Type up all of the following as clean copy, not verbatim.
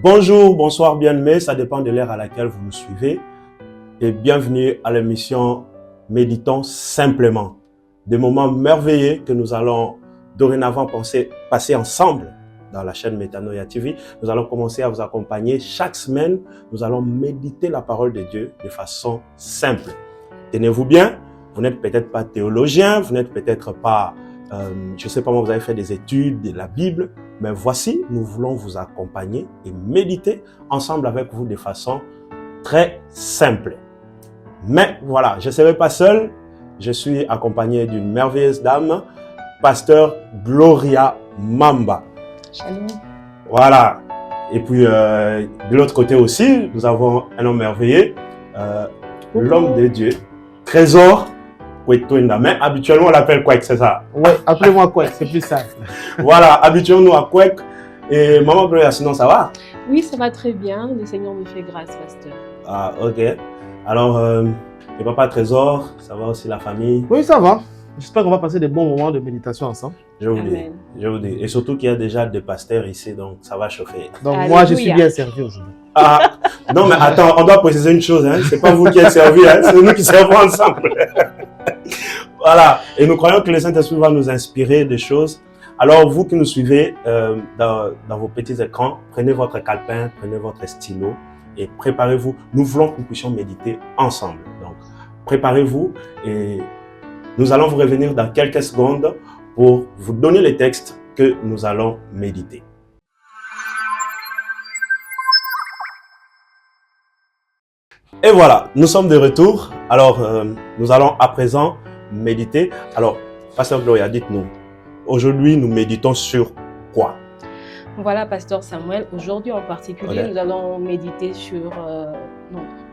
Bonjour, bonsoir, bien-aimés, ça dépend de l'heure à laquelle vous nous suivez. Et bienvenue à l'émission Méditons simplement. Des moments merveilleux que nous allons dorénavant passer ensemble dans la chaîne Metanoia TV. Nous allons commencer à vous accompagner chaque semaine. Nous allons méditer la parole de Dieu de façon simple. Tenez-vous bien, vous n'êtes peut-être pas théologien, vous n'êtes peut-être pas, je ne sais pas comment vous avez fait des études de la Bible, mais voici, nous voulons vous accompagner et méditer ensemble avec vous de façon très simple. Mais voilà, je ne serai pas seul, je suis accompagné d'une merveilleuse dame, pasteur Gloria Mamba. Shalom. Voilà. Et puis, de l'autre côté aussi, nous avons un homme merveilleux, l'homme de Dieu, Trésor Kwetwenda. Mais habituellement, on l'appelle Kwek, c'est ça? Oui, appelez-moi Kwek, c'est plus simple. Voilà, habituons-nous à Kwek. Et Maman Gloria, sinon ça va? Oui, ça va très bien. Le Seigneur me fait grâce, pasteur. Ah, ok. Alors, le papa Trésor, ça va aussi la famille? Oui, ça va. J'espère qu'on va passer des bons moments de méditation ensemble. Je vous dis, Amen. je vous dis. Et surtout qu'il y a déjà des pasteurs ici, donc ça va chauffer. Donc Alléluia. moi, je suis bien servi aujourd'hui. Ah, non mais attends, on doit préciser une chose, hein. C'est pas vous qui êtes servis, hein. C'est nous qui servons ensemble. Voilà, et nous croyons que le Saint-Esprit va nous inspirer des choses. Alors vous qui nous suivez dans vos petits écrans, prenez votre calepin, prenez votre stylo et préparez-vous. Nous voulons que nous puissions méditer ensemble. Donc préparez-vous et nous allons vous revenir dans quelques secondes pour vous donner les textes que nous allons méditer. Et voilà, nous sommes de retour. Alors, nous allons à présent méditer. Alors, Pasteur Gloria, dites-nous, aujourd'hui, nous méditons sur quoi? Voilà, pasteur Samuel. Aujourd'hui en particulier, Ok. nous allons méditer sur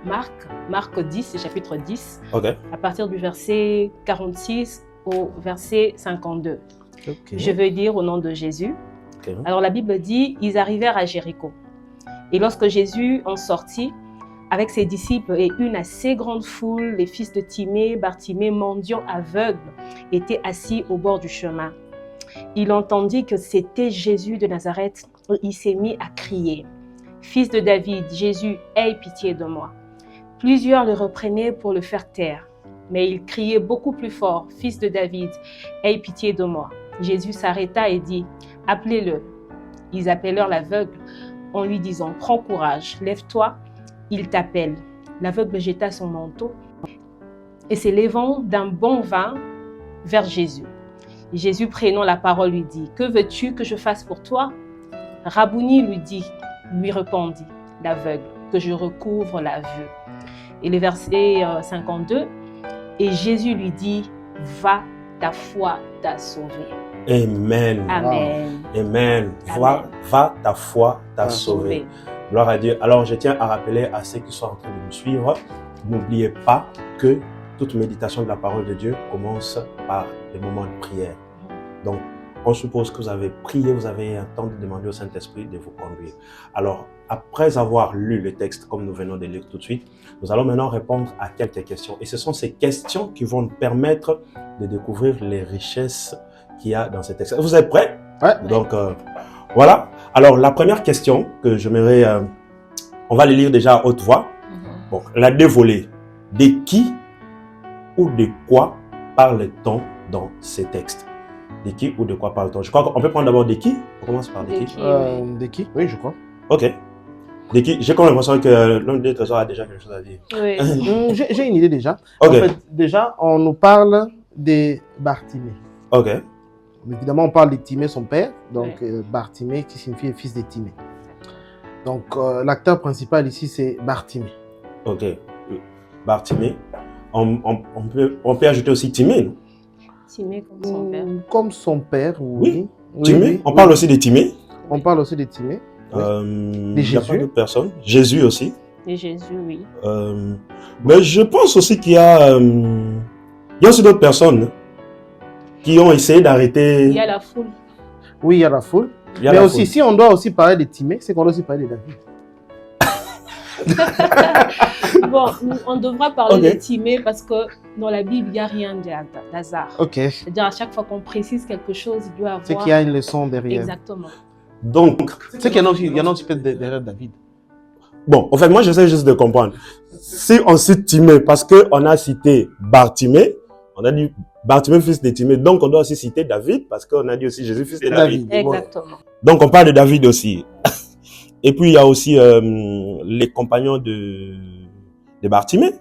Marc 10, chapitre 10, Ok. à partir du verset 46 au verset 52. Ok. Je veux dire au nom de Jésus. Ok. Alors la Bible dit, ils arrivèrent à Jéricho. Et lorsque Jésus en sortit, avec ses disciples et une assez grande foule, les fils de Timée, Bartimée, mendiant aveugle, étaient assis au bord du chemin. Il entendit que c'était Jésus de Nazareth. Il s'est mis à crier, « Fils de David, Jésus, aie pitié de moi. » Plusieurs le reprenaient pour le faire taire, mais il criait beaucoup plus fort, « Fils de David, aie pitié de moi. » Jésus s'arrêta et dit, « Appelez-le. » Ils appelèrent l'aveugle en lui disant, « Prends courage, lève-toi. » Il t'appelle. L'aveugle jeta son manteau et s'élevant d'un bond vint vers Jésus. Jésus, prenant la parole, lui dit, « Que veux-tu que je fasse pour toi ?» Rabouni lui répondit l'aveugle, « Que je recouvre la vue. » Et le verset 52, « Et Jésus lui dit, « Va, ta foi t'a sauvé. » Amen. Amen. Amen. Amen. Va, ta foi t'a sauvé. Gloire à Dieu. Alors, je tiens à rappeler à ceux qui sont en train de nous suivre, n'oubliez pas que toute méditation de la parole de Dieu commence par des moments de prière. Donc, on suppose que vous avez prié, vous avez un temps de demander au Saint-Esprit de vous conduire. Alors, après avoir lu le texte, comme nous venons de lire tout de suite, nous allons maintenant répondre à quelques questions. Et ce sont ces questions qui vont nous permettre de découvrir les richesses qu'il y a dans ce texte. Vous êtes prêts? Ouais. Donc, voilà. Alors, la première question que j'aimerais... on va les lire déjà à haute voix. Bon, la dévolée. De qui ou de quoi parle-t-on dans ces textes? De qui ou de quoi parle-t-on? Je crois qu'on peut prendre d'abord de qui. On commence par de qui. De qui? Oui, je crois. Ok. De qui? J'ai comme l'impression que l'un des trésors a déjà quelque chose à dire. Oui. J'ai une idée déjà. Ok. En fait, déjà, on nous parle de Bartimée. Ok. Évidemment, on parle de Timée, son père. Donc, Oui. Bartimée, qui signifie fils de Timée. Donc, l'acteur principal ici, c'est Bartimée. Ok. Bartimée. On peut ajouter aussi Timée, non? Timée comme son père. Comme son père, oui. Timée. Oui, On oui. parle aussi de Timée. On parle aussi de Timée. Il n'y a pas Jésus. d'autres personnes. Jésus aussi. Et Jésus, oui. Mais je pense aussi qu'il y a aussi d'autres personnes qui ont essayé d'arrêter. Il y a la foule. Oui, il y a la foule. Il y a Mais la aussi, foule. si on doit aussi parler de Timée, c'est qu'on doit aussi parler de David. Bon, on devra parler Ok. de Timée parce que dans la Bible, il n'y a rien d'hasard. Ok. C'est-à-dire, à chaque fois qu'on précise quelque chose, il doit C'est avoir... qu'il y a une leçon derrière. Exactement. Donc, Tu sais qu'il y en a aussi, il y en a aussi peut-être derrière David. bon, en fait, moi, j'essaie juste de comprendre. Si on cite Timée, parce qu'on a cité Bartimée, on a dit Bartimée, fils de Timée, donc on doit aussi citer David, parce qu'on a dit aussi Jésus, fils de David. Exactement. Donc, on parle de David aussi. Et puis, il y a aussi les compagnons de Bartimée.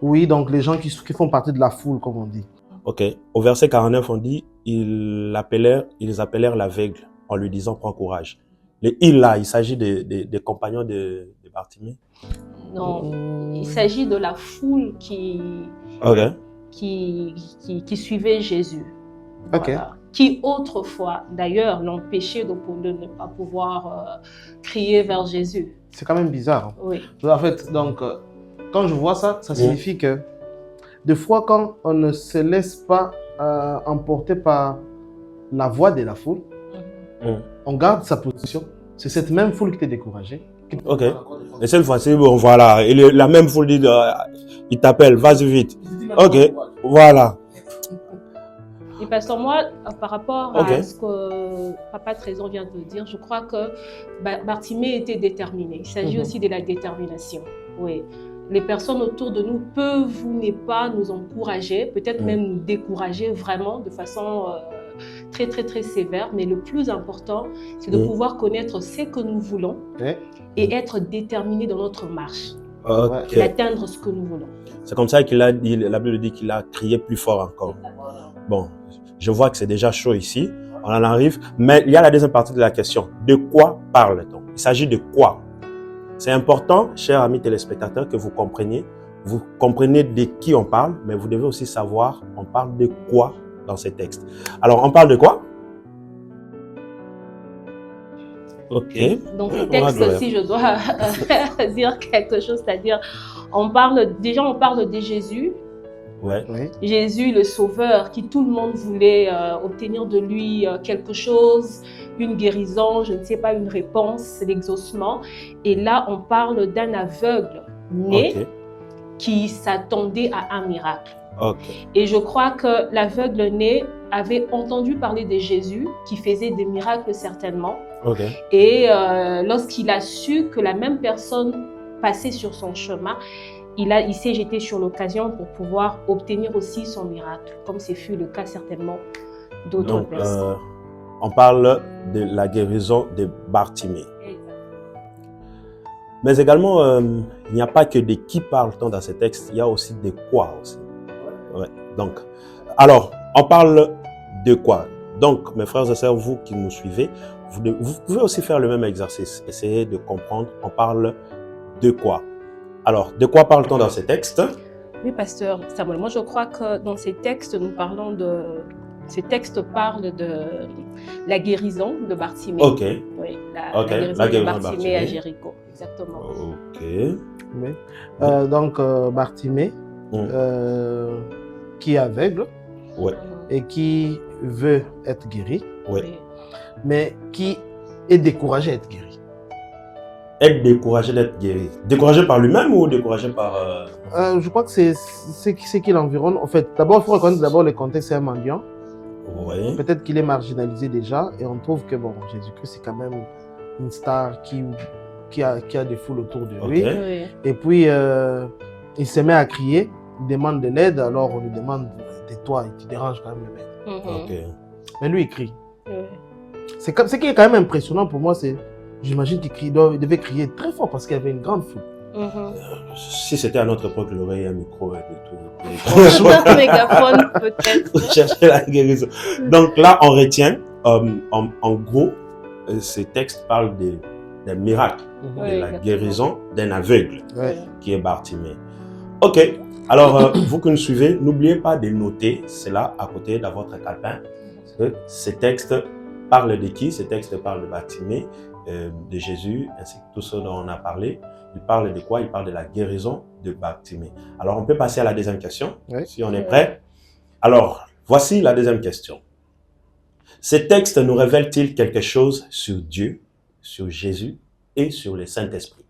Oui, donc les gens qui font partie de la foule, comme on dit. Ok. Au verset 49, on dit, ils appelèrent l'aveugle en lui disant, prends courage. Les ils là, il s'agit des compagnons de Bartimée. Non, il s'agit de la foule qui suivait Jésus. Ok. Voilà. Qui autrefois, d'ailleurs, l'empêchait de ne pas pouvoir crier vers Jésus. C'est quand même bizarre. Hein. Oui. En fait, donc, quand je vois ça, ça signifie que des fois, quand on ne se laisse pas emporter par la voix de la foule, on garde sa position. C'est cette même foule qui t'est découragée. Ok. Et cette fois-ci, bon, voilà. Et la même foule dit, il t'appelle, vas-y vite. Ok, voilà. Et pasteur, moi, par rapport à ce que Papa Trésor vient de dire, je crois que Bartimée était déterminé. Il s'agit aussi de la détermination. Oui. Les personnes autour de nous peuvent ou ne pas nous encourager, peut-être même nous décourager vraiment de façon très, très, très sévère. Mais le plus important, c'est de pouvoir connaître ce que nous voulons et être déterminé dans notre marche. D'atteindre ce que nous voulons. C'est comme ça qu'il a dit, la Bible dit qu'il a crié plus fort encore. Bon, je vois que c'est déjà chaud ici. On en arrive. Mais il y a la deuxième partie de la question. De quoi parle-t-on? Il s'agit de quoi? C'est important, chers amis téléspectateurs, que vous compreniez. Vous comprenez de qui on parle, mais vous devez aussi savoir, on parle de quoi dans ces textes. Alors, on parle de quoi? Ok. Donc, le texte, si je dois dire quelque chose, c'est-à-dire, on parle de Jésus. Ouais. Jésus, le Sauveur, qui tout le monde voulait obtenir de lui quelque chose, une guérison, je ne sais pas, une réponse, l'exaucement. Et là, on parle d'un aveugle né qui s'attendait à un miracle. Et je crois que l'aveugle né avait entendu parler de Jésus, qui faisait des miracles certainement. Et lorsqu'il a su que la même personne passait sur son chemin, il s'est jeté sur l'occasion pour pouvoir obtenir aussi son miracle, comme ce fut le cas certainement d'autres personnes. On parle de la guérison de Bartimée. Mais également, il n'y a pas que de qui parle-t-on dans ces textes, il y a aussi de quoi aussi. Donc, alors, on parle de quoi? Donc, mes frères et sœurs, vous qui nous suivez, vous pouvez aussi faire le même exercice. Essayez de comprendre, on parle de quoi? Alors, de quoi parle-t-on dans ces textes? Oui, pasteur Samuel, moi je crois que dans ces textes, ces texes parlent de la guérison de Bartimée. Oui, la guérison de Bartimée à Jéricho, exactement. Oui. Donc, Bartimée, qui est aveugle et qui veut être guéri, mais qui est découragé d'être guéri. Être découragé d'être guéri. Découragé par lui-même ou découragé par... Je crois que c'est ce qui l'environne. En fait, d'abord, il faut reconnaître le contexte, c'est un mendiant. Peut-être qu'il est marginalisé déjà et on trouve que bon, Jésus-Christ, c'est quand même une star qui a des foules autour de lui. Et puis, il se met à crier, il demande de l'aide, alors on lui demande tais-toi, il te dérange quand même le mec. Mais lui, il crie. Ce qui est quand même impressionnant pour moi, c'est j'imagine qu'il devait crier très fort parce qu'il y avait une grande foule. Si c'était à notre époque, il aurait un micro et tout. Un mégaphone peut-être. Chercher la guérison. Donc là, on retient, en gros, ces textes parlent des miracles, de la guérison d'un aveugle qui est Bartimée. Ok, alors vous qui nous suivez, n'oubliez pas de noter cela à côté de votre calepin. Ces textes parlent de qui? Ces textes parlent de Bartimée, de Jésus, ainsi que tout ce dont on a parlé. Il parle de quoi? Il parle de la guérison de Bartimée. Alors, on peut passer à la deuxième question, si on est prêt. Alors, voici la deuxième question. Ces textes nous révèlent-ils quelque chose sur Dieu, sur Jésus et sur le Saint-Esprit?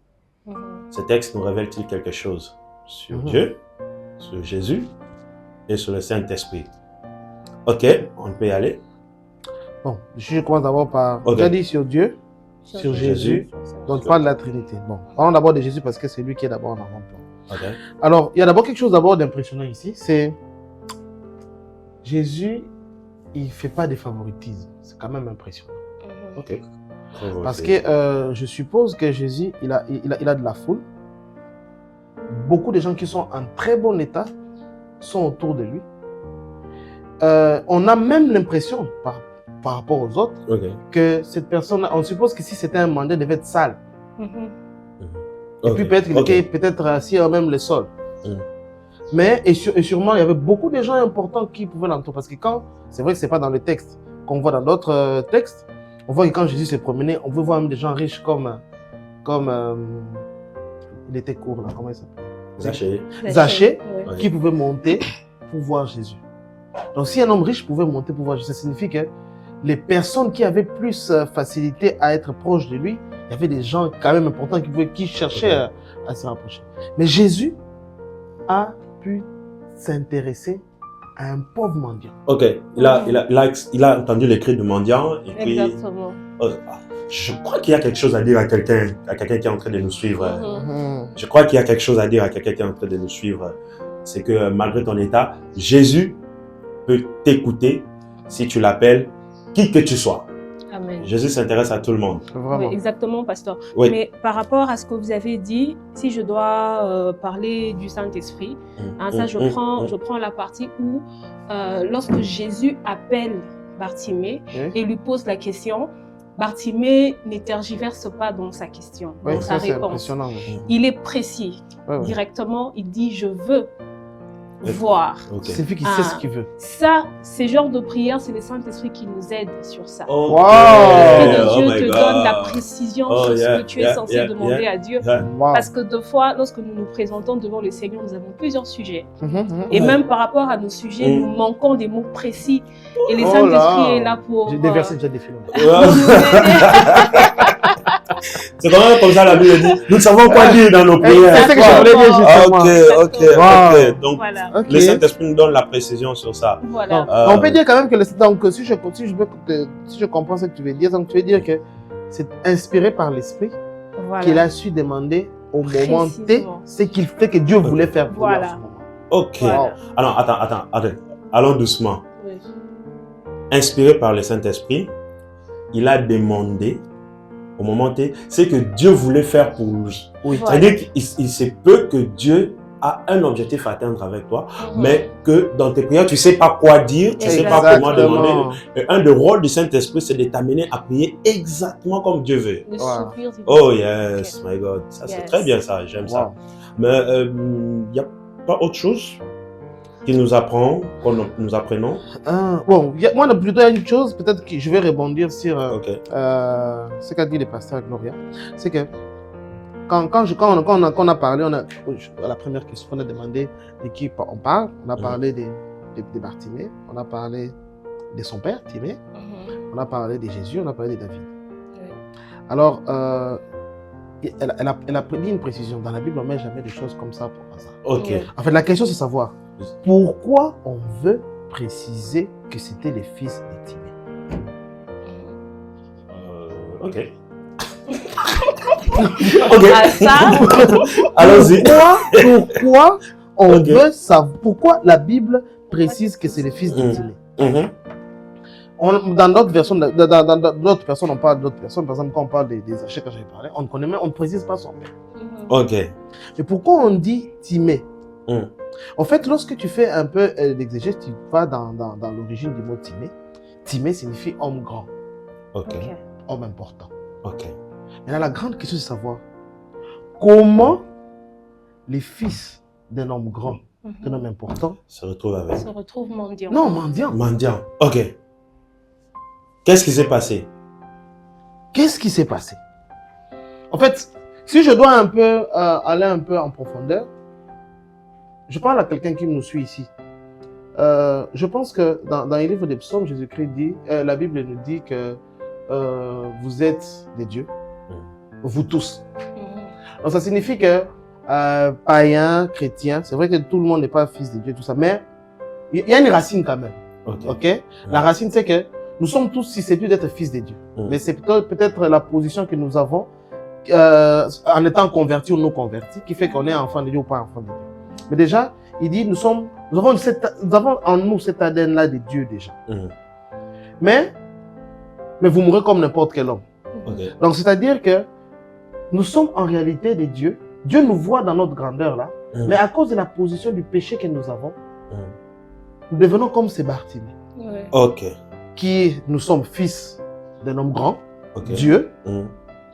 Ces textes nous révèlent-ils quelque chose sur Dieu, sur Jésus et sur le Saint-Esprit? Ok, on peut y aller. Bon, je commence d'abord par... Ok. Tu as dit sur Dieu, sur Jésus. Donc, tu parles de la Trinité. Bon, parlons d'abord de Jésus parce que c'est lui qui est d'abord en avant-plan. Ok. Alors, il y a d'abord quelque chose d'abord d'impressionnant ici, c'est Jésus, il ne fait pas de favoritisme. C'est quand même impressionnant. Ok. Parce que je suppose que Jésus, il a de la foule. Beaucoup de gens qui sont en très bon état sont autour de lui. On a même l'impression, par rapport aux autres, que cette personne, on suppose que si c'était un mendiant, il devait être sale. Et puis peut-être qu'il était peut-être assis même le sol. Mais, et sûrement, il y avait beaucoup de gens importants qui pouvaient l'entourer. Parce que c'est vrai que ce n'est pas dans le texte, qu'on voit dans d'autres textes, on voit que quand Jésus s'est promené, on peut voir même des gens riches comme il était court là, comment il s'appelle? Zachée, qui pouvaient monter pour voir Jésus. Donc si un homme riche pouvait monter pour voir Jésus, ça signifie que les personnes qui avaient plus facilité à être proches de lui, il y avait des gens quand même importants qui cherchaient à se rapprocher. Mais Jésus a pu s'intéresser à un pauvre mendiant. Ok, il a entendu les cris du mendiant et puis... Exactement. Je crois qu'il y a quelque chose à dire à quelqu'un qui est en train de nous suivre. Je crois qu'il y a quelque chose à dire à quelqu'un qui est en train de nous suivre. C'est que malgré ton état, Jésus peut t'écouter si tu l'appelles qui que tu sois. Amen. Jésus s'intéresse à tout le monde. Oui, exactement, pasteur. Oui. Mais par rapport à ce que vous avez dit, si je dois parler du Saint-Esprit, je prends la partie où lorsque Jésus appelle Bartimée et lui pose la question, Bartimée ne tergiverse pas dans sa question, dans sa réponse. Il est précis. Directement, il dit « je veux ». Voir. C'est celui qui sait ce qu'il veut. Ça, ces genres de prières, c'est le Saint-Esprit qui nous aide sur ça. Wow. Dieu te donne la précision sur ce que tu es censé demander à Dieu. Parce que deux fois, lorsque nous nous présentons devant le Seigneur, nous avons plusieurs sujets. Et même par rapport à nos sujets, nous manquons des mots précis. Et le Saint-Esprit est là pour... J'ai déversé déjà des films. C'est quand même comme ça la Bible dit. Nous savons quoi dire dans nos prières. C'est ce que je voulais dire justement. Ok. Donc, le Saint-Esprit nous donne la précision sur ça. On peut dire quand même que si je comprends ce que tu veux dire, donc tu veux dire que c'est inspiré par l'Esprit qu'il a su demander au moment T ce qu'il fait que Dieu voulait faire pour lui à ce moment. Ok. Alors, attends. Allons doucement. Inspiré par le Saint-Esprit, il a demandé au moment T, c'est que Dieu voulait faire pour lui. C'est-à-dire qu'il se peut que Dieu a un objectif à atteindre avec toi, mais que dans tes prières, tu ne sais pas quoi dire, tu ne sais pas comment demander. Et un des rôles du Saint-Esprit, c'est de t'amener à prier exactement comme Dieu veut. Oh yes, my God. Ça, c'est très bien ça, j'aime ça. Mais il n'y a pas autre chose qu'il nous apprend, nous apprenons? Bon, moi, plutôt, il y a une chose, peut-être que je vais rebondir sur ce qu'a dit le pasteur Gloria. C'est que quand on a parlé, à la première question qu'on a demandé de qui on parle, on a parlé de Bartimée, on a parlé de son père, Timée, on a parlé de Jésus, on a parlé de David. Alors, elle a dit une précision. Dans la Bible, on ne met jamais des choses comme ça pour hasard. En fait, la question, c'est savoir pourquoi on veut préciser que c'était les fils de Timée. Ok. Allons-y. Pourquoi on veut savoir, pourquoi la Bible précise que c'est les fils de Timée? Dans d'autres versions, d'autres personnes, on parle d'autres personnes. Par exemple, quand on parle des Zachée, quand j'avais parlé, on ne précise pas son père. Ok. Mais pourquoi on dit Timée? En fait, lorsque tu fais un peu l'exégèse, tu vas dans l'origine du mot Timée. Timée signifie homme grand. Homme important. Maintenant, la grande question, c'est de savoir comment les fils d'un homme grand, d'un homme important, se retrouvent mendiant. Non, mendiant. Mendiant. Ok. Qu'est-ce qui s'est passé? En fait, si je dois un peu aller un peu en profondeur, je parle à quelqu'un qui nous suit ici. Je pense que dans les livres des psaumes, Jésus-Christ dit, la Bible nous dit que vous êtes des dieux, vous tous. Donc ça signifie que païens, chrétiens, c'est vrai que tout le monde n'est pas fils de Dieu, tout ça, mais il y a une racine quand même. La racine, c'est que nous sommes tous susceptibles d'être fils de Dieu. Mais c'est peut-être la position que nous avons en étant convertis ou non convertis qui fait qu'on est enfant de Dieu ou pas enfant de Dieu. Mais déjà, il dit, nous avons en nous cet ADN-là de Dieu déjà. Mais vous mourrez comme n'importe quel homme. Okay. Donc, c'est-à-dire que nous sommes en réalité des dieux. Dieu nous voit dans notre grandeur là, mais à cause de la position du péché que nous avons, nous devenons comme ces Bartimée. Qui nous sommes fils d'un homme grand, Dieu,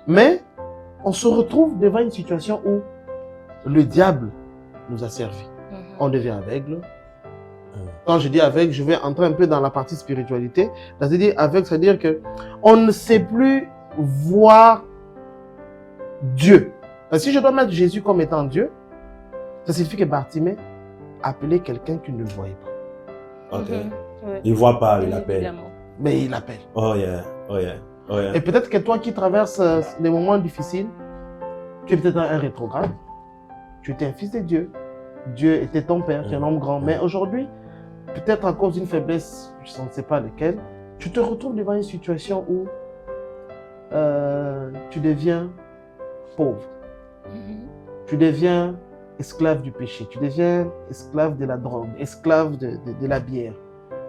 mais on se retrouve devant une situation où le diable nous a servi. On devient aveugle. Quand je dis aveugle, je vais entrer un peu dans la partie spiritualité. C'est-à-dire aveugle, c'est-à-dire que on ne sait plus voir Dieu. Si je dois mettre Jésus comme étant Dieu, ça signifie que Bartimée appelait quelqu'un qui ne le voyait pas. Il ne voit pas, il appelle. Mais il appelle. Et peut-être que toi qui traverses des moments difficiles, tu es peut-être un rétrograde. Tu étais un fils de Dieu. Dieu était ton père, tu es un homme grand. Mais aujourd'hui, peut-être à cause d'une faiblesse, je ne sais pas laquelle, tu te retrouves devant une situation où tu deviens pauvre. Tu deviens esclave du péché. Tu deviens esclave de la drogue, esclave de la bière.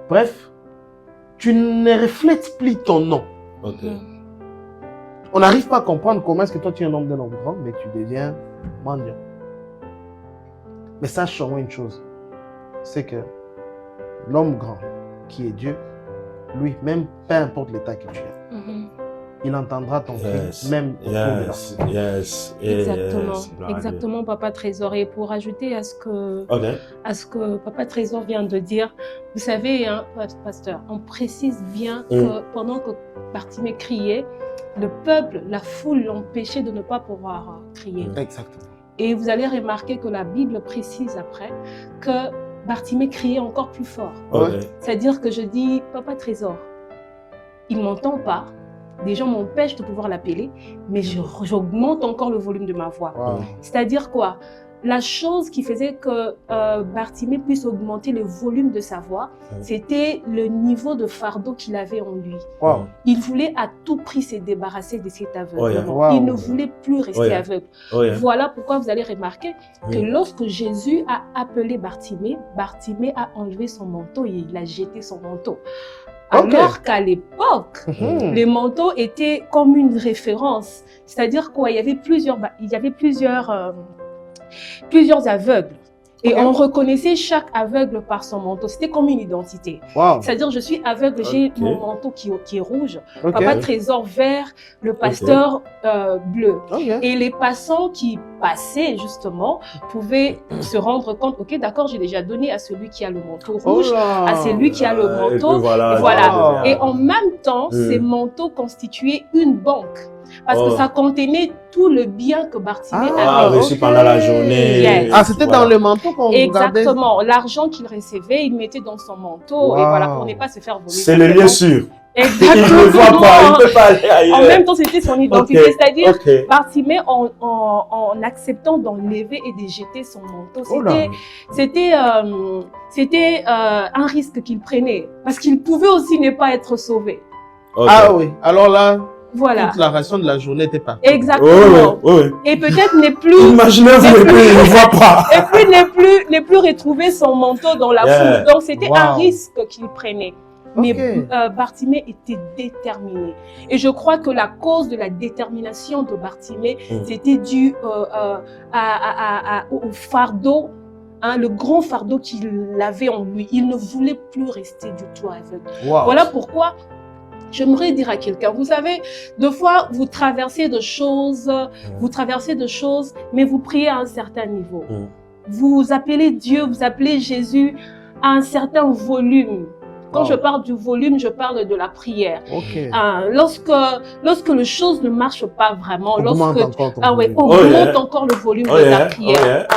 Bref, tu ne reflètes plus ton nom. On n'arrive pas à comprendre comment est-ce que toi tu es un homme d'un homme grand, mais tu deviens mendiant. Mais sache seulement une chose, c'est que l'homme grand, qui est Dieu, lui, même peu importe l'état que tu es, il entendra ton cri, même au fond de la foule. Exactement, Papa Trésor. Et pour ajouter à ce que Papa Trésor vient de dire, vous savez, hein, pasteur, on précise bien que pendant que Bartimée criait, le peuple, la foule l'empêchait de ne pas pouvoir crier. Exactement. Et vous allez remarquer que la Bible précise après que Bartimée criait encore plus fort. C'est-à-dire que je dis, Papa Trésor, il ne m'entend pas. Des gens m'empêchent de pouvoir l'appeler, mais j'augmente encore le volume de ma voix. C'est-à-dire quoi? La chose qui faisait que Bartimée puisse augmenter le volume de sa voix, c'était le niveau de fardeau qu'il avait en lui. Il voulait à tout prix se débarrasser de cet aveuglement. Il ne voulait plus rester aveugle. Voilà pourquoi vous allez remarquer que lorsque Jésus a appelé Bartimée, Bartimée a enlevé son manteau et il a jeté son manteau. Alors qu'à l'époque, les manteaux étaient comme une référence. C'est-à-dire quoi? Il y avait plusieurs aveugles. Et on reconnaissait chaque aveugle par son manteau. C'était comme une identité. C'est-à-dire, je suis aveugle, j'ai mon manteau qui est rouge, Papa Trésor vert, le pasteur bleu. Et les passants qui passaient, justement, pouvaient se rendre compte, ok, d'accord, j'ai déjà donné à celui qui a le manteau rouge, à celui qui a le manteau. Et en même temps, ces manteaux constituaient une banque. Parce que ça contenait tout le bien que Bartimée avait reçu pendant la journée. C'était dans le manteau qu'on regardait. Exactement. L'argent qu'il recevait, il mettait dans son manteau. Et voilà, pour ne pas se faire voler. C'est le lieu sûr. Exactement. Il ne voit pas, il ne peut pas aller ailleurs. En même temps, c'était son identité. C'est-à-dire, Bartimée, en acceptant d'enlever et de jeter son manteau, c'était un risque qu'il prenait. Parce qu'il pouvait aussi ne pas être sauvé. Alors là, voilà. Toute la ration de la journée était partie. Exactement. Et peut-être n'est plus... Imaginez-vous, il ne voit pas. Et puis n'est plus retrouver son manteau dans la foule. Donc c'était un risque qu'il prenait. Mais Bartimée était déterminé. Et je crois que la cause de la détermination de Bartimée, c'était dû au fardeau, le grand fardeau qu'il avait en lui. Il ne voulait plus rester du tout aveugle. Voilà pourquoi j'aimerais dire à quelqu'un, vous savez, deux fois, vous traversez de choses, mais vous priez à un certain niveau. Vous appelez Dieu, vous appelez Jésus à un certain volume. Quand je parle du volume, je parle de la prière. Lorsque les choses ne marchent pas vraiment, augmente encore le volume de ta prière.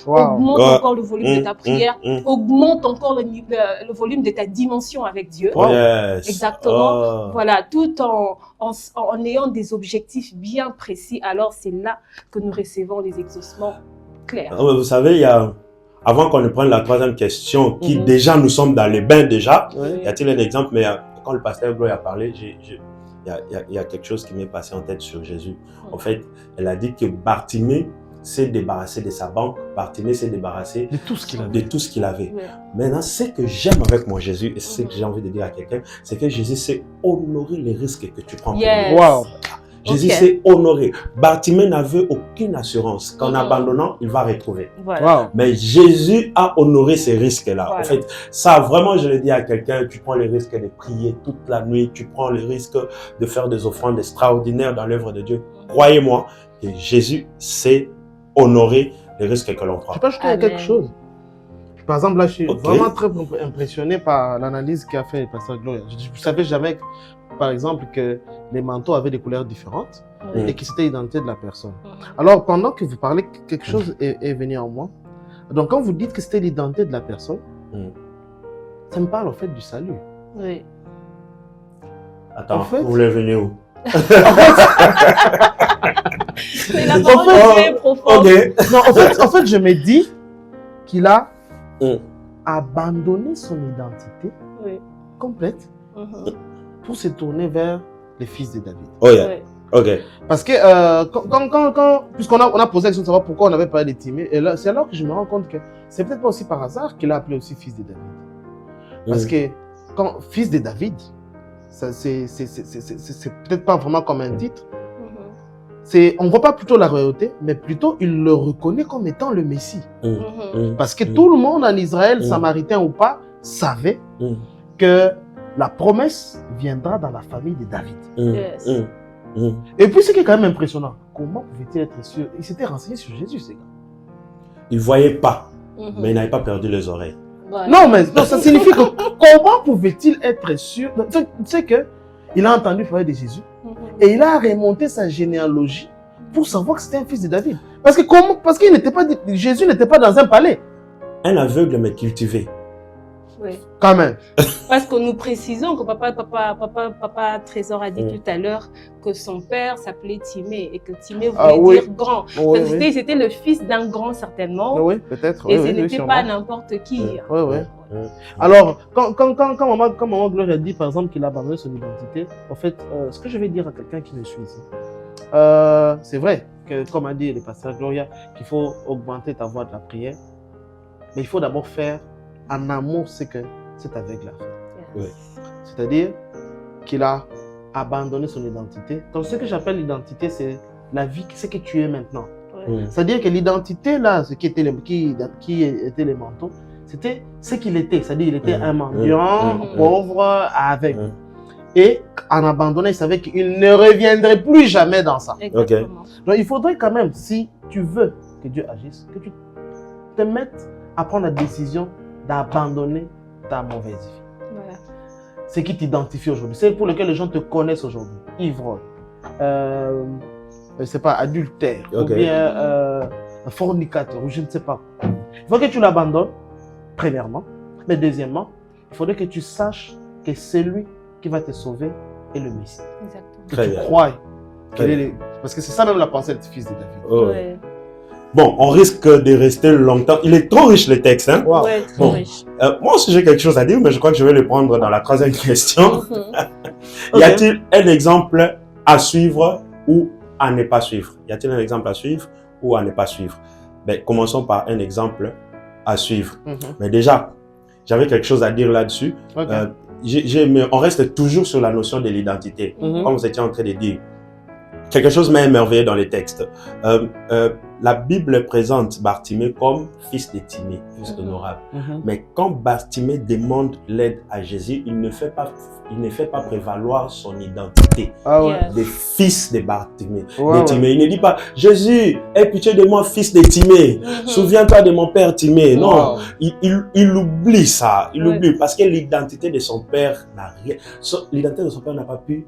Augmente encore le volume de ta prière. Augmente encore le volume de ta dimension avec Dieu. Exactement. Voilà, tout en ayant des objectifs bien précis. Alors c'est là que nous recevons les exaucements clairs. Vous savez, il y a... Avant qu'on ne prenne la troisième question, qui déjà nous sommes dans les bains déjà, y a-t-il un exemple, mais quand le pasteur Gloire a parlé, il y a quelque chose qui m'est passé en tête sur Jésus. En fait, elle a dit que Bartimée s'est débarrassé de sa banque, Bartimée s'est débarrassé de tout ce qu'il avait. De tout ce qu'il avait. Ouais. Maintenant, ce que j'aime avec mon Jésus, et c'est ce que j'ai envie de dire à quelqu'un, c'est que Jésus sait honorer les risques que tu prends. Yes. Wow. Jésus sait honorer. Bartimée n'avait aucune assurance qu'en abandonnant, il va retrouver. Voilà. Wow. Mais Jésus a honoré ces risques-là. Voilà. En fait, ça, vraiment, je le dis à quelqu'un, tu prends le risque de prier toute la nuit, tu prends le risque de faire des offrandes extraordinaires dans l'œuvre de Dieu. Croyez-moi que Jésus sait honorer les risques que l'on prend. Je peux ajouter quelque chose. Par exemple, là, je suis vraiment très impressionné par l'analyse qu'a fait le pasteur Gloria. Je ne savais jamais, par exemple, que les manteaux avaient des couleurs différentes et que c'était l'identité de la personne. Alors, pendant que vous parlez, quelque chose est venu en moi. Donc, quand vous dites que c'était l'identité de la personne, ça me parle en fait du salut. Oui. Attends, vous voulez venir où? C'est la parole très profonde. Non, en fait, je me dis qu'il a abandonné son identité complète pour se tourner vers les fils de David. Oh yeah. Ok. Parce que puisqu'on a posé la question de savoir pourquoi on avait parlé de Timée, et là, c'est alors que je me rends compte que c'est peut-être pas aussi par hasard qu'il a appelé aussi fils de David. Parce que quand fils de David, c'est peut-être pas vraiment comme un titre. On ne voit pas plutôt la royauté, mais plutôt il le reconnaît comme étant le Messie. Parce que tout le monde en Israël, samaritain ou pas, savait que la promesse viendra dans la famille de David. Yes. Et puis ce qui est quand même impressionnant, comment pouvait-il être sûr? Il s'était renseigné sur Jésus, ces gars. Il ne voyait pas, mais il n'avait pas perdu les oreilles. Voilà. Non, mais non, ça signifie que comment pouvait-il être sûr? Tu sais qu'il a entendu parler de Jésus et il a remonté sa généalogie pour savoir que c'était un fils de David. Parce qu'il n'était pas, Jésus n'était pas dans un palais. Un aveugle mais cultivé. Oui. Quand même. Parce que nous précisons que papa Trésor a dit tout à l'heure que son père s'appelait Timée et que Timée voulait dire grand. C'était le fils d'un grand certainement. Oui, peut-être. Et ce n'était pas n'importe qui. Oui. Alors, quand maman Gloire a dit par exemple qu'il a abandonné son identité, en fait, ce que je vais dire à quelqu'un qui me suit ici, c'est vrai que, comme a dit le pasteur Gloria, qu'il faut augmenter ta voix de la prière, mais il faut d'abord faire en amont ce que cet aveugle a fait. Oui. C'est-à-dire qu'il a abandonné son identité. Donc, ce que j'appelle l'identité, c'est la vie, ce que tu es maintenant. C'est-à-dire que l'identité, là, ce qui était les manteaux, c'était ce qu'il était. C'est-à-dire qu'il était un mendiant, pauvre, aveugle. Et en abandonnant, il savait qu'il ne reviendrait plus jamais dans ça. Exactement. Donc, il faudrait quand même, si tu veux que Dieu agisse, que tu te mettes à prendre la décision d'abandonner ta mauvaise vie. Voilà. Ce qui t'identifie aujourd'hui, c'est pour lequel les gens te connaissent aujourd'hui. Ivrogne, je sais pas, adultère, ou bien fornicateur, ou je ne sais pas. Il faut que tu l'abandonnes, premièrement. Mais deuxièmement, il faudrait que tu saches que celui qui va te sauver est le Messie. Exactement. Que tu crois. Parce que c'est ça même la pensée du fils de David. Ouais. Bon, on risque de rester longtemps. Il est trop riche le texte. Hein? Wow. Ouais, trop riche. Moi aussi j'ai quelque chose à dire, mais je crois que je vais le prendre dans la troisième question. Y a-t-il un exemple à suivre ou à ne pas suivre? Y a-t-il un exemple à suivre ou à ne pas suivre? Ben, commençons par un exemple à suivre. Mais déjà, j'avais quelque chose à dire là-dessus. On reste toujours sur la notion de l'identité, comme vous étiez en train de dire. Quelque chose m'a émerveillé dans les textes. La Bible présente Bartimée comme fils de Timée, fils honorable. Mais quand Bartimée demande l'aide à Jésus, il ne fait pas prévaloir son identité de fils de Bartimée. Il ne dit pas « Jésus, aie pitié de moi, fils de Timée. Souviens-toi de mon père Timée. » Non, il oublie ça. Il oublie parce que l'identité de son père n'a rien. L'identité de son père n'a pas pu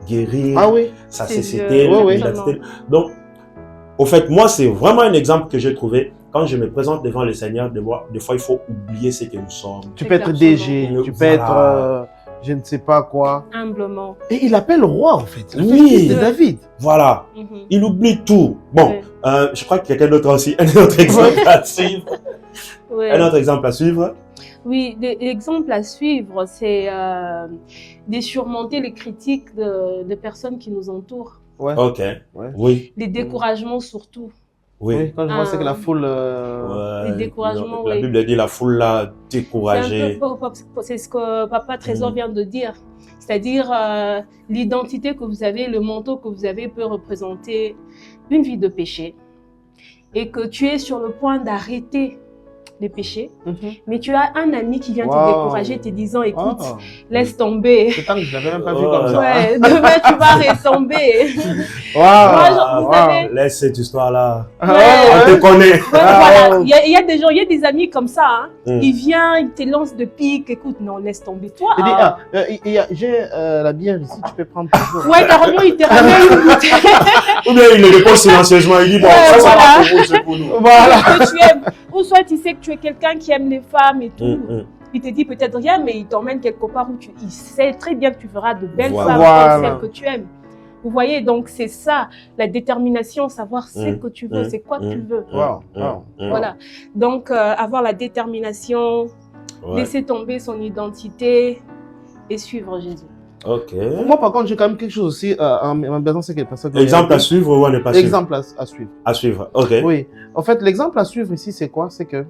guérir sa cécité, l'identité. Donc, au fait, moi, c'est vraiment un exemple que j'ai trouvé. Quand je me présente devant le Seigneur, des fois, il faut oublier ce que nous sommes. Tu peux être DG, tu peux être je ne sais pas quoi. Humblement. Et il appelle roi, en fait. Oui. Fils de David. Voilà. Il oublie tout. Bon, je crois que quelqu'un d'autre a aussi un autre exemple à suivre. Un autre exemple à suivre. Oui, l'exemple à suivre, c'est de surmonter les critiques de personnes qui nous entourent. Ouais. Ok. Ouais. Oui. Les découragements surtout. Oui. Oui, quand je vois c'est que la foule... Les découragements, La oui. Bible dit la foule l'a découragé. C'est ce que Papa Trésor vient de dire. C'est-à-dire l'identité que vous avez, le manteau que vous avez peut représenter une vie de péché. Et que tu es sur le point d'arrêter les péchés, mais tu as un ami qui vient te décourager, te disant, écoute, laisse tomber. C'est tant que je l'avais même pas vu comme ça. Ouais, demain tu vas retomber. Vous savez... Laisse cette histoire-là. Ouais, on te connaît. Voilà. Il y a des gens, il y a des amis comme ça. Hein. Il vient, il te lance de pique. Écoute, non, laisse tomber. Toi, j'ai la bière ici, tu peux prendre toujours. Ouais, carrément, il te ramène une bouteille. Ou bien il le dépose silencieusement. Il dit, bon, ça va pour vous, c'est pour nous. Voilà. Ou soit tu sais que tu es quelqu'un qui aime les femmes et tout. Il te dit peut-être rien, mais il t'emmène quelque part où il sait très bien que tu feras de belles femmes comme celles que tu aimes. Vous voyez, donc c'est ça, la détermination, savoir ce que tu veux, c'est quoi que tu veux. Voilà. Donc, avoir la détermination, laisser tomber son identité et suivre Jésus. Ok. Moi, par contre, j'ai quand même quelque chose aussi en besoin, c'est que les personnes... Exemple à suivre ou à ne pas suivre? Exemple à suivre. À suivre, ok. Oui. En fait, l'exemple à suivre ici, c'est quoi? C'est que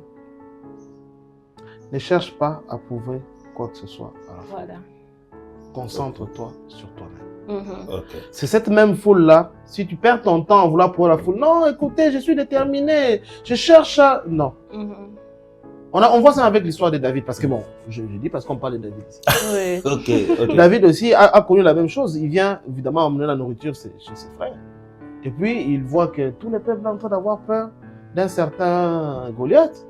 ne cherche pas à prouver quoi que ce soit à la fin. Voilà. Concentre-toi sur toi-même. Okay. C'est cette même foule-là. Si tu perds ton temps à vouloir prouver la foule, non, écoutez, je suis déterminé, je cherche à... Non. On voit ça avec l'histoire de David, parce que bon, je dis parce qu'on parle de David ici. Okay. David aussi a connu la même chose. Il vient évidemment emmener la nourriture chez ses frères. Et puis, il voit que tout le peuple est en train d'avoir peur d'un certain Goliath.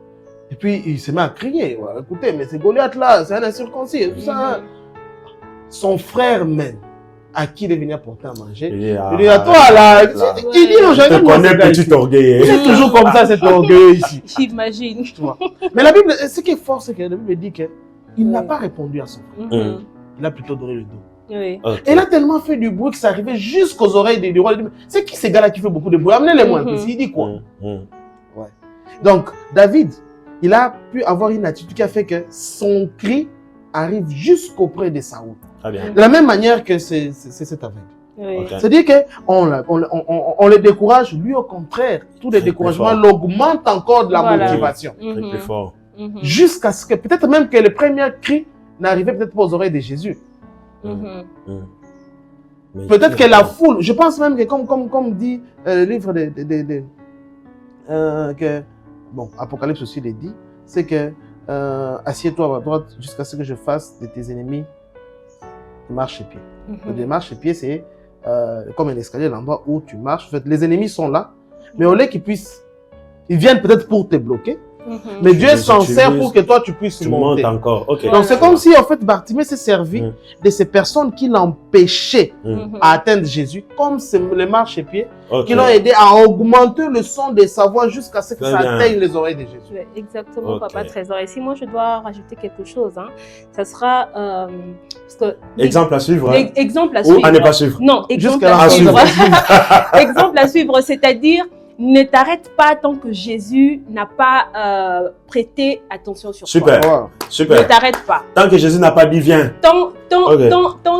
Et puis, il se met à crier. Ouais, écoutez, mais ce Goliath-là, c'est un incirconcis. Ça, son frère même, à qui il est venu porter à manger, il dit à toi là, il dit aux gens, je te connais, petit orgueil. C'est toujours comme ça, cet orgueil ici. J'imagine. Mais la Bible, ce qui est fort, c'est que la Bible dit qu'il n'a pas répondu à son frère. Il a plutôt donné le dos. Oui. Okay. Et il a tellement fait du bruit que ça arrivait jusqu'aux oreilles du roi. C'est qui ces gars-là qui fait beaucoup de bruit? Amenez-les-moi un peu. Il dit quoi? Ouais. Donc, David, il a pu avoir une attitude qui a fait que son cri arrive jusqu'auprès de Saoul. De la même manière que c'est cet aveugle. Oui. C'est-à-dire qu'on le décourage, lui au contraire, tous les découragements l'augmentent encore de la motivation. Plus fort. Jusqu'à ce que, peut-être même que le premier cri n'arrivait peut-être pas aux oreilles de Jésus. Peut-être que la foule, je pense même que comme dit le livre que, bon, Apocalypse aussi le dit, c'est que assieds-toi à ma droite jusqu'à ce que je fasse de tes ennemis marche-pied. Le marche-pied, c'est comme un escalier, l'endroit où tu marches. En fait, les ennemis sont là, mais au lieu qu'ils puissent, ils viennent peut-être pour te bloquer, mais Dieu s'en sert pour que toi tu puisses monter. Encore. Okay. Donc c'est comme si en fait Bartimée s'est servi de ces personnes qui l'empêchaient à atteindre Jésus, comme les marchepieds, qui l'ont aidé à augmenter le son de sa voix jusqu'à ce que ça atteigne les oreilles de Jésus. Exactement, Papa Trésor. Et si moi je dois rajouter quelque chose, hein, ça sera parce que exemple à suivre. Exemple à suivre. Ou à ne pas suivre. Non, exemple à suivre. Exemple à suivre, c'est-à-dire ne t'arrête pas tant que Jésus n'a pas prêté attention sur toi. Super. Ne t'arrête pas. Tant que Jésus n'a pas dit viens. Tant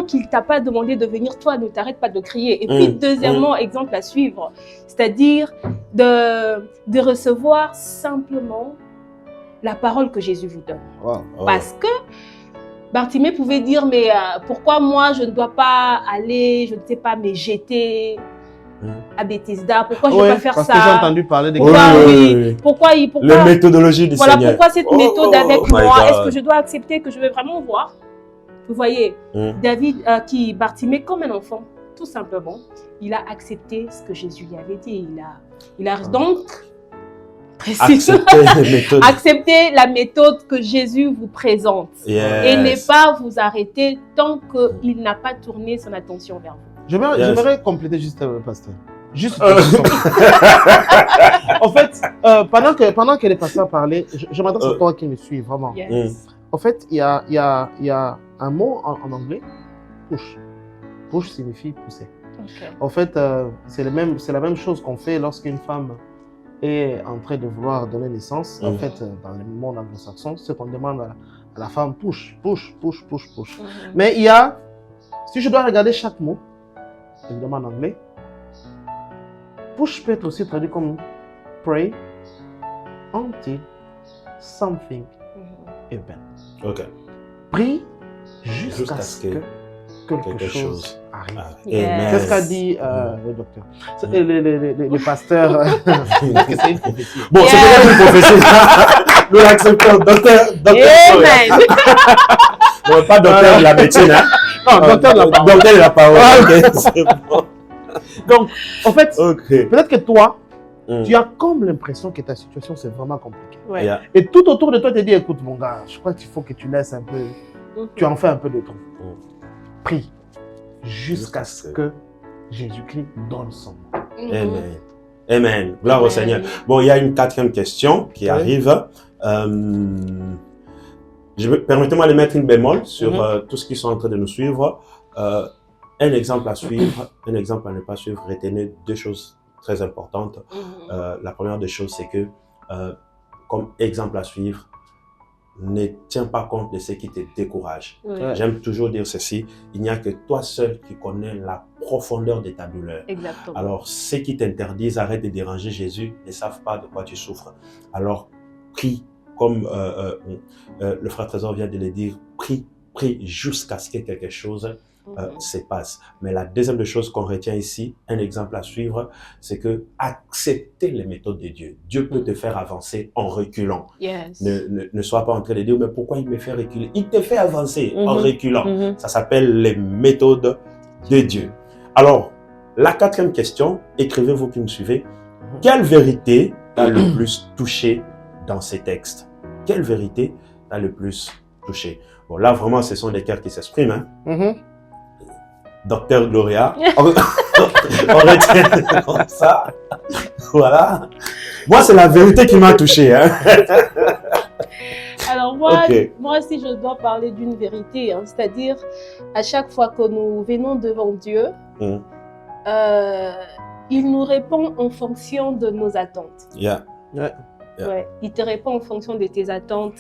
qu'il t'a pas demandé de venir, toi, ne t'arrête pas de crier. Et puis, deuxièmement, exemple à suivre, c'est-à-dire de recevoir simplement la parole que Jésus vous donne. Parce que Bartimée pouvait dire, mais pourquoi moi, je ne dois pas aller, je ne sais pas, me jeter à Bethesda, pourquoi je ne vais pas faire ça? Parce que j'ai entendu parler des pourquoi la méthodologie du Seigneur. Pourquoi cette méthode avec moi? Est-ce que je dois accepter que je vais vraiment voir? Vous voyez, David, Bartimée comme un enfant, tout simplement, il a accepté ce que Jésus lui avait dit. Il a donc accepter la méthode que Jésus vous présente et ne pas vous arrêter tant qu'il n'a pas tourné son attention vers vous. J'aimerais compléter juste, pasteur. Juste en fait, pendant que les pasteurs parlaient, je m'adresse à toi qui me suis vraiment. En fait, il y a un mot en anglais, push. Push signifie pousser. En fait, c'est la même chose qu'on fait lorsqu'une femme est en train de vouloir donner naissance, en fait, dans le monde anglo-saxon, ce qu'on demande à la femme, push. Mais il y a, si je dois regarder chaque mot, évidemment en anglais, push peut être aussi traduit comme pray until something happens. Ok. Prie jusqu'à ce que quelque chose arrive. Yes. C'est ce qu'a dit le docteur. Les pasteurs. C'est une prophétie. Bon, c'est peut-être une prophétie. Nous l'acceptons. Docteur. Amen. Non, pas docteur de la médecine. Hein? Non, docteur de la parole. Docteur de la parole. Ok, c'est bon. Donc, en fait, Ok. peut-être que toi, tu as comme l'impression que ta situation, c'est vraiment compliqué. Ouais. Yeah. Et tout autour de toi, te dit, écoute, mon gars, je crois qu'il faut que tu laisses un peu, tu en fais un peu de trop. Prie jusqu'à ce que Jésus-Christ donne son nom. Amen. Amen. Gloire au Seigneur. Bon, il y a une quatrième question qui arrive. Permettez-moi de mettre une bémol sur tous qui sont en train de nous suivre. Un exemple à suivre, un exemple à ne pas suivre. Retenez deux choses très importantes. La première des choses, c'est que, comme exemple à suivre, ne tiens pas compte de ce qui te décourage. J'aime toujours dire ceci, il n'y a que toi seul qui connais la profondeur de ta douleur. Exactement. Alors, ceux qui t'interdisent, arrête de déranger Jésus, ne savent pas de quoi tu souffres. Alors, prie, comme le frère Trésor vient de le dire, prie jusqu'à ce que quelque chose se passe. Mais la deuxième des choses qu'on retient ici, un exemple à suivre, c'est que accepter les méthodes de Dieu. Dieu peut te faire avancer en reculant. Yes. Ne sois pas en train de dire, mais pourquoi il me fait reculer? Il te fait avancer en reculant. Ça s'appelle les méthodes de Dieu. Alors, la quatrième question, écrivez-vous qui me suivez. Quelle vérité t'a le plus touché dans ces textes? Quelle vérité t'a le plus touché? Bon, là, vraiment, ce sont des cœurs qui s'expriment. Hein? Docteur Gloria, on retient comme ça. Voilà. Moi, c'est la vérité qui m'a touché. Hein. Alors moi, si je dois parler d'une vérité, hein, c'est-à-dire à chaque fois que nous venons devant Dieu, il nous répond en fonction de nos attentes. Ouais, il te répond en fonction de tes attentes,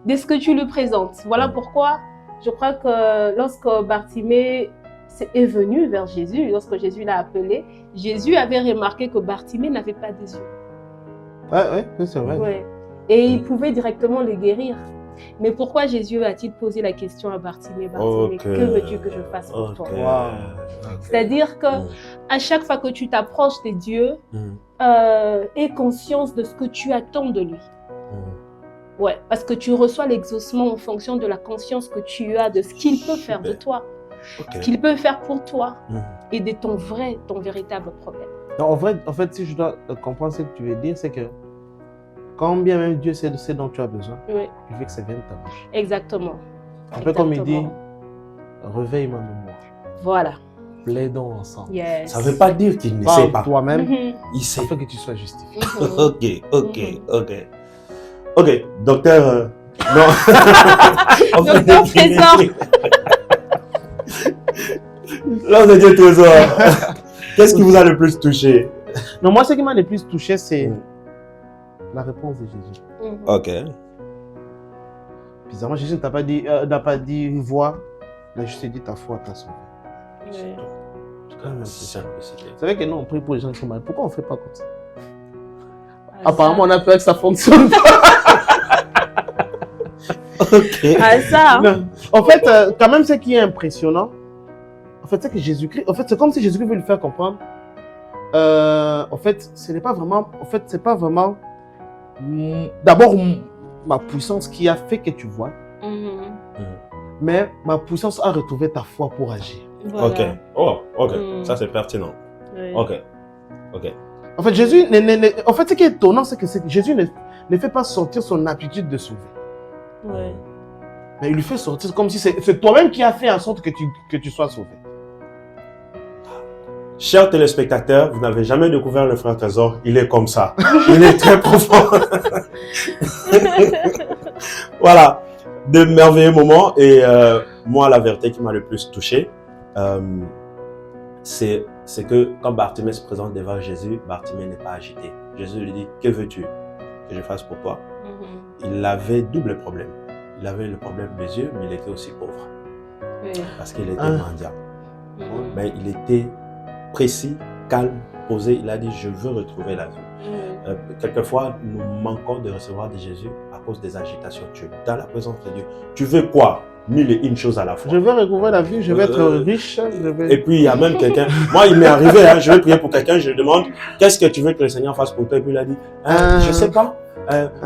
de ce que tu lui présentes. Voilà pourquoi je crois que lorsque Bartimée est venu vers Jésus, lorsque Jésus l'a appelé, Jésus avait remarqué que Bartimée n'avait pas des yeux. Oui, c'est vrai. Ouais. Et il pouvait directement le guérir. Mais pourquoi Jésus a-t-il posé la question à Bartimée, que veux-tu que je fasse pour toi? C'est-à-dire que à chaque fois que tu t'approches de Dieu, aie conscience de ce que tu attends de lui. Ouais, parce que tu reçois l'exaucement en fonction de la conscience que tu as de ce qu'il peut faire de toi, ce qu'il peut faire pour toi et de ton véritable problème. Non, en fait, si je dois comprendre ce que tu veux dire, c'est que quand bien même Dieu sait de ce dont tu as besoin, il veut que ça vienne de ta bouche. Exactement. Un peu comme il dit, réveille ma mémoire. Voilà. Plaidons ensemble. Yes. Ça ne veut pas dire qu'il ne sait pas. Toi-même, il sait. Afin que tu sois justifié. Ok, docteur. Non. Docteur Trésor. L'homme de Dieu Trésor. Qu'est-ce qui vous a le plus touché? Non, moi, ce qui m'a le plus touché, c'est la réponse de Jésus. Ok. Bizarrement, Jésus n'a pas dit vois, mais je t'ai dit ta foi t'a sauvé. C'est vrai que nous, on prie pour les gens qui sont malades. Pourquoi on ne fait pas comme ça? Apparemment, on a peur que ça fonctionne pas. Ça. En fait, quand même, ce qui est impressionnant, en fait, c'est que Jésus-Christ, en fait, c'est comme si Jésus-Christ veut lui faire comprendre. En fait, ce n'est pas vraiment, c'est pas vraiment d'abord ma puissance qui a fait que tu vois, mais ma puissance a retrouvé ta foi pour agir. Voilà. Ok. Ça, c'est pertinent. Ok. En fait, Jésus, en fait, ce qui est étonnant, c'est que Jésus ne fait pas sortir son aptitude de sauver. Mais il lui fait sortir comme si c'est toi-même qui as fait en sorte que tu sois sauvé. Chers téléspectateurs, vous n'avez jamais découvert le frère Trésor, il est comme ça. Il est très profond. Voilà, de merveilleux moments. Et moi, la vérité qui m'a le plus touché, c'est que quand Bartimée se présente devant Jésus, Bartimée n'est pas agité. Jésus lui dit, que veux-tu que je fasse pour toi? Il avait double problème. Il avait le problème des yeux, mais il était aussi pauvre. Parce qu'il était mendiant. Mais il était précis, calme, posé. Il a dit, je veux retrouver la vie. Quelquefois, nous manquons de recevoir de Jésus à cause des agitations. Tu es dans la présence de Dieu. Tu veux quoi? Mille et une choses à la fois. Je veux recouvrir la vie, je veux être riche. Et puis, il y a même quelqu'un. Moi, il m'est arrivé, hein, je vais prier pour quelqu'un, je lui demande, qu'est-ce que tu veux que le Seigneur fasse pour toi? Et puis, il a dit, je ne sais pas.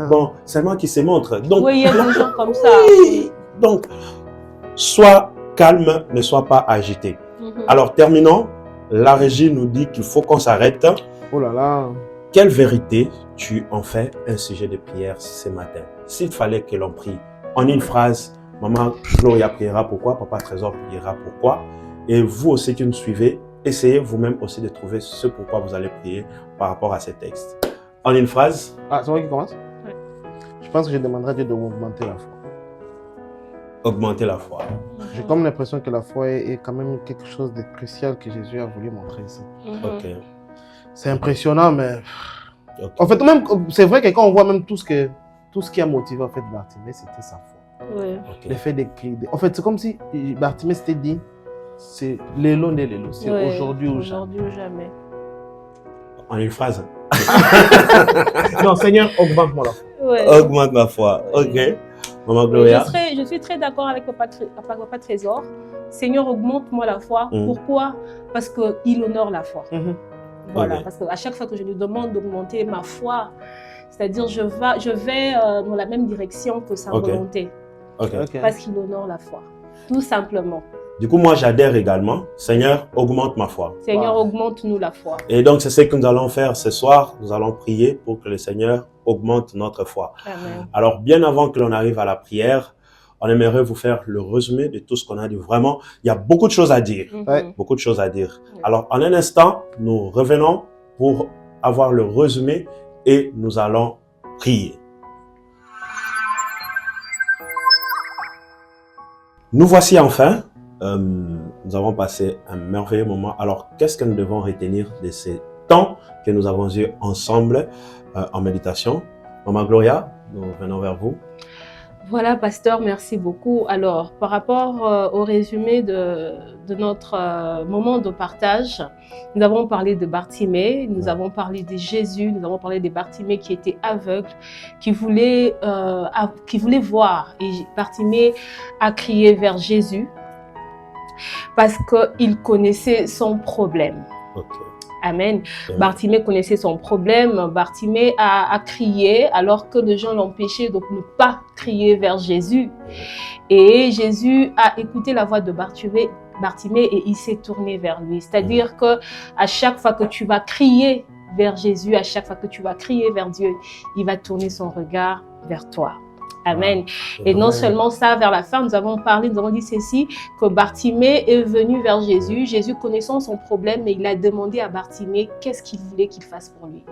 Bon, c'est moi qui se montre. Donc, oui, il y a des gens comme ça. Oui. Donc, sois calme, ne sois pas agité. Alors, terminons. La régie nous dit qu'il faut qu'on s'arrête. Oh là là. Quelle vérité tu en fais un sujet de prière ce matin? S'il fallait que l'on prie en une phrase, Maman Gloria priera pourquoi, Papa Trésor priera pourquoi, et vous aussi qui nous suivez, essayez vous-même aussi de trouver ce pourquoi vous allez prier par rapport à ces textes. En une phrase. Ah, c'est moi qui commence? Oui. Je pense que je demanderai à Dieu de m'augmenter la foi. Augmenter la foi. J'ai comme l'impression que la foi est quand même quelque chose de crucial que Jésus a voulu montrer ici. Ok. C'est impressionnant, mais... Okay. En fait, même, c'est vrai que quand on voit même tout ce qui a motivé en fait Bartimée, c'était sa foi. Oui. Okay. Le fait d'écrire. En fait, c'est comme si Bartimée s'était dit, c'est l'élo de l'élo, c'est aujourd'hui ou jamais. Aujourd'hui ou jamais. En une phrase. Non, Seigneur, augmente-moi la foi. Ouais. Augmente ma foi. Ok. Maman Gloria. Je suis très d'accord avec Papa Trésor. Seigneur, augmente-moi la foi. Pourquoi? Parce qu'il honore la foi. Voilà, okay. Parce qu'à chaque fois que je lui demande d'augmenter ma foi, c'est-à-dire je vais dans la même direction que sa volonté. Okay. Parce qu'il honore la foi, tout simplement. Du coup, moi, j'adhère également. Seigneur, augmente ma foi. Seigneur, augmente-nous la foi. Et donc, c'est ce que nous allons faire ce soir. Nous allons prier pour que le Seigneur augmente notre foi. Amen. Alors, bien avant que l'on arrive à la prière, on aimerait vous faire le résumé de tout ce qu'on a dit. Vraiment, il y a beaucoup de choses à dire. Beaucoup de choses à dire. Alors, en un instant, nous revenons pour avoir le résumé et nous allons prier. Nous voici enfin. Nous avons passé un merveilleux moment. Alors, qu'est-ce que nous devons retenir de ces temps que nous avons eu ensemble en méditation? Maman Gloria, nous venons vers vous. Voilà, pasteur, merci beaucoup. Alors, par rapport au résumé de notre moment de partage, nous avons parlé de Bartimée, nous avons parlé de Jésus, nous avons parlé de Bartimée qui était aveugle, qui voulait voir. Et Bartimée a crié vers Jésus parce qu'il connaissait son problème. Okay. Amen. Bartimée connaissait son problème. Bartimée a crié alors que les gens l'empêchaient de ne pas crier vers Jésus. Et Jésus a écouté la voix de Bartimée et il s'est tourné vers lui. C'est-à-dire que à chaque fois que tu vas crier vers Jésus, à chaque fois que tu vas crier vers Dieu, il va tourner son regard vers toi. Amen. Et non seulement ça, vers la fin, nous avons dit ceci, que Bartimée est venu vers Jésus. Jésus connaissant son problème, mais il a demandé à Bartimée qu'est-ce qu'il voulait qu'il fasse pour lui.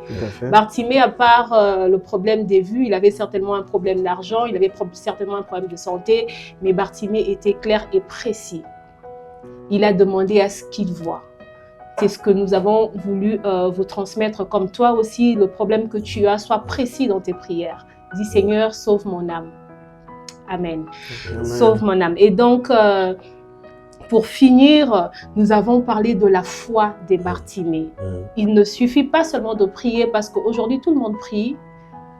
Bartimée, à part le problème des vues, il avait certainement un problème d'argent, il avait certainement un problème de santé, mais Bartimée était clair et précis. Il a demandé à ce qu'il voie. C'est ce que nous avons voulu vous transmettre, comme toi aussi, le problème que tu as, sois précis dans tes prières. Dis Seigneur, sauve mon âme. Amen. Sauve mon âme. Et donc, pour finir, nous avons parlé de la foi des Bartimée. Il ne suffit pas seulement de prier parce qu'aujourd'hui, tout le monde prie.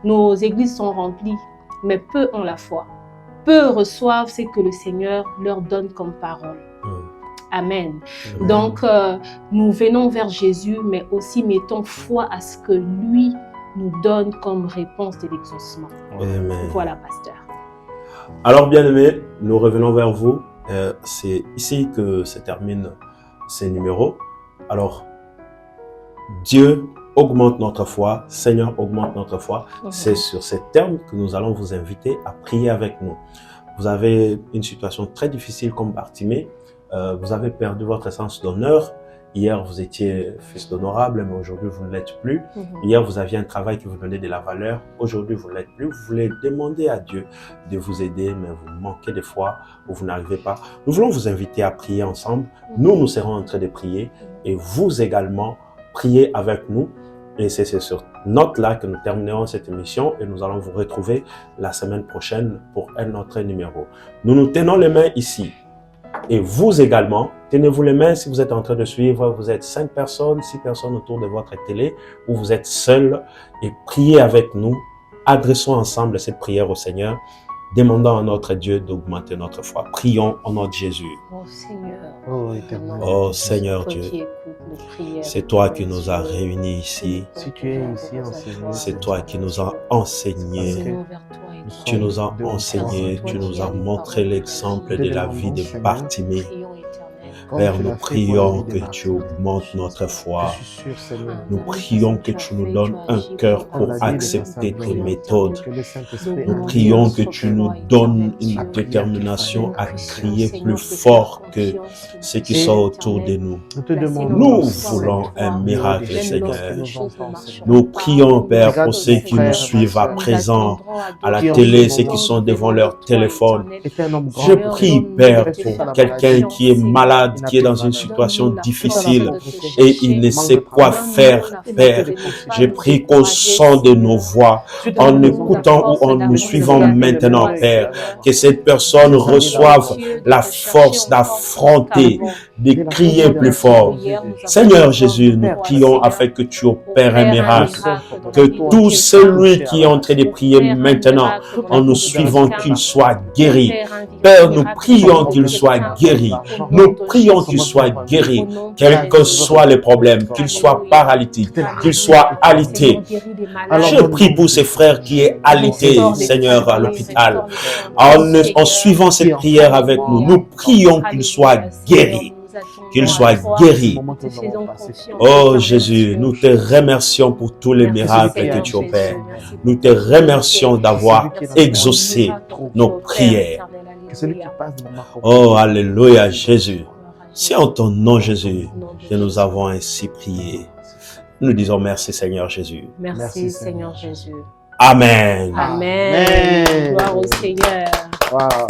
Nos églises sont remplies, mais peu ont la foi. Peu reçoivent ce que le Seigneur leur donne comme parole. Amen. Donc, nous venons vers Jésus, mais aussi mettons foi à ce que lui nous donne comme réponse de l'exaucement. Voilà, pasteur. Alors, bien-aimés, nous revenons vers vous. C'est ici que se terminent ces numéros. Alors, Dieu augmente notre foi, Seigneur augmente notre foi. C'est sur ces termes que nous allons vous inviter à prier avec nous. Vous avez une situation très difficile comme Bartimée. Vous avez perdu votre sens d'honneur. Hier, vous étiez fils d'honorable, mais aujourd'hui, vous ne l'êtes plus. Hier, vous aviez un travail qui vous donnait de la valeur. Aujourd'hui, vous ne l'êtes plus. Vous voulez demander à Dieu de vous aider, mais vous manquez de foi ou vous n'arrivez pas. Nous voulons vous inviter à prier ensemble. Nous serons en train de prier et vous également, priez avec nous. Et c'est sur cette note-là que nous terminerons cette émission et nous allons vous retrouver la semaine prochaine pour un autre numéro. Nous nous tenons les mains ici. Et vous également, tenez-vous les mains si vous êtes en train de suivre. Vous êtes 5 personnes, 6 personnes autour de votre télé ou vous êtes seul et priez avec nous. Adressons ensemble cette prière au Seigneur. Demandons à notre Dieu d'augmenter notre foi. Prions au nom de Jésus. Oh Seigneur, Oh, éternel. Oh Seigneur toi Dieu, qui écoutes nos prières, c'est toi qui nous as réunis ici. Si tu es ici enseigné, C'est toi qui nous as enseigné. Seigneur, vers toi et toi. Tu nous as enseigné, tu nous as montré l'exemple de la vie de Bartimée. Prions, Éternel. Père, nous prions que tu augmentes notre foi. Je suis sûr, Seigneur. Nous prions que tu nous donnes un cœur pour accepter tes méthodes. Nous prions que tu nous donnes une détermination à crier plus fort que ceux qui sont autour de nous. Nous te demandons, Nous voulons un miracle, Seigneur. Nous prions, Père, pour ceux qui nous suivent à présent à la télé, ceux qui sont devant leur téléphone. Je prie, Père, pour quelqu'un qui est malade, qui est dans une situation difficile et il ne sait quoi faire, Père. Je prie qu'au son de nos voix, en écoutant ou en nous suivant maintenant, Père, que cette personne reçoive la force d'affronter, de crier plus fort. Seigneur Jésus, nous prions afin que tu opères un miracle, que tout celui qui est en train de prier maintenant, en nous suivant, qu'il soit guéri. Père, nous prions qu'il soit guéri. Nous prions qu'il soit guéri, quels que soient les problèmes, qu'il soit paralytique, qu'il soit alité. Je prie pour ces frères qui est alité, Seigneur, à l'hôpital. En suivant cette prière avec nous, nous prions qu'il soit guéri. Qu'il soit guéri. Oh Jésus, nous te remercions pour tous les miracles que tu opères. Nous te remercions d'avoir exaucé nos prières. Oh, alléluia Jésus. C'est en ton nom Jésus que nous avons ainsi prié. Nous disons merci Seigneur Jésus. Merci Seigneur Jésus. Amen. Amen. Gloire au Seigneur. Wow.